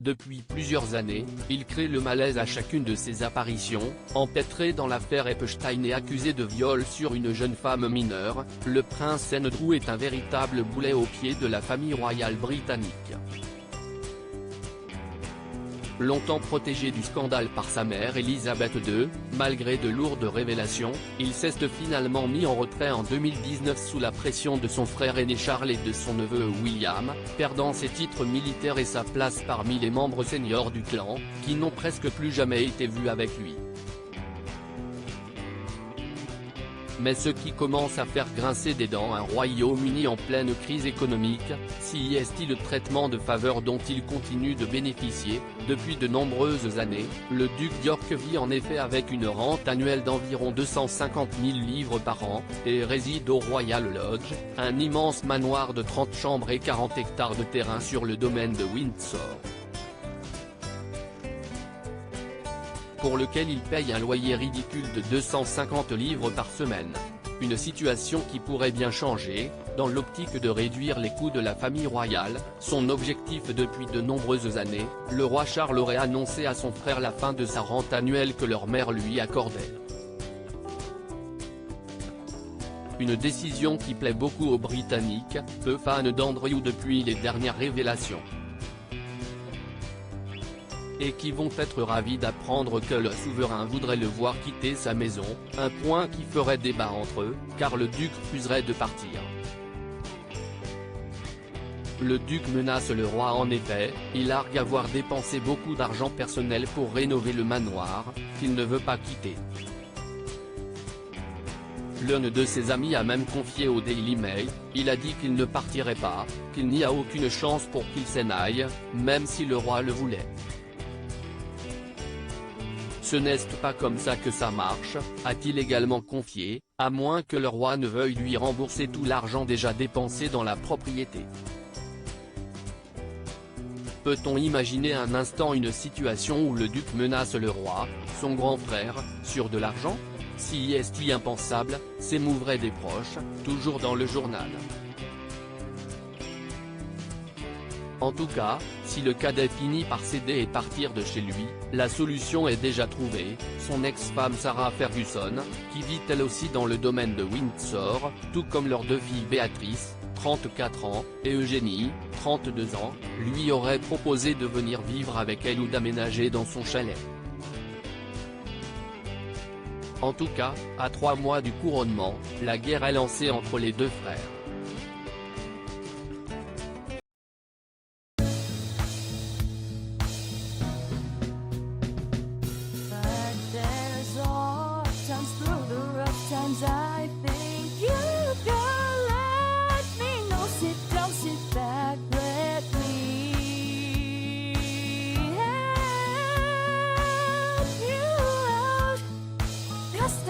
Depuis plusieurs années, il crée le malaise à chacune de ses apparitions, empêtré dans l'affaire Epstein et accusé de viol sur une jeune femme mineure. Le prince Andrew est un véritable boulet au pied de la famille royale britannique. Longtemps protégé du scandale par sa mère Elisabeth II, malgré de lourdes révélations, il s'est finalement mis en retrait en 2019 sous la pression de son frère aîné Charles et de son neveu William, perdant ses titres militaires et sa place parmi les membres seniors du clan, qui n'ont presque plus jamais été vus avec lui. Mais ce qui commence à faire grincer des dents un Royaume-Uni en pleine crise économique, c'est le traitement de faveur dont il continue de bénéficier. Depuis de nombreuses années, le duc d'York vit en effet avec une rente annuelle d'environ 250 000 livres par an, et réside au Royal Lodge, un immense manoir de 30 chambres et 40 hectares de terrain sur le domaine de Windsor, pour lequel il paye un loyer ridicule de 250 livres par semaine. Une situation qui pourrait bien changer, dans l'optique de réduire les coûts de la famille royale. Son objectif depuis de nombreuses années, le roi Charles aurait annoncé à son frère la fin de sa rente annuelle que leur mère lui accordait. Une décision qui plaît beaucoup aux Britanniques, peu fans d'Andrew depuis les dernières révélations, et qui vont être ravis d'apprendre que le souverain voudrait le voir quitter sa maison, un point qui ferait débat entre eux, car le duc refuserait de partir. Le duc menace le roi en effet, il argue avoir dépensé beaucoup d'argent personnel pour rénover le manoir, qu'il ne veut pas quitter. L'un de ses amis a même confié au Daily Mail, il a dit qu'il ne partirait pas, qu'il n'y a aucune chance pour qu'il s'en aille, même si le roi le voulait. Ce n'est pas comme ça que ça marche, a-t-il également confié, à moins que le roi ne veuille lui rembourser tout l'argent déjà dépensé dans la propriété. Peut-on imaginer un instant une situation où le duc menace le roi, son grand frère, sur de l'argent? Si est impensable, s'émouvraient des proches, toujours dans le journal. En tout cas, si le cadet finit par céder et partir de chez lui, la solution est déjà trouvée. Son ex-femme Sarah Ferguson, qui vit elle aussi dans le domaine de Windsor, tout comme leurs deux filles Béatrice, 34 ans, et Eugénie, 32 ans, lui aurait proposé de venir vivre avec elle ou d'aménager dans son chalet. En tout cas, à 3 mois du couronnement, la guerre est lancée entre les deux frères. I think you can let me know. Sit down, sit back, let me help you out. Just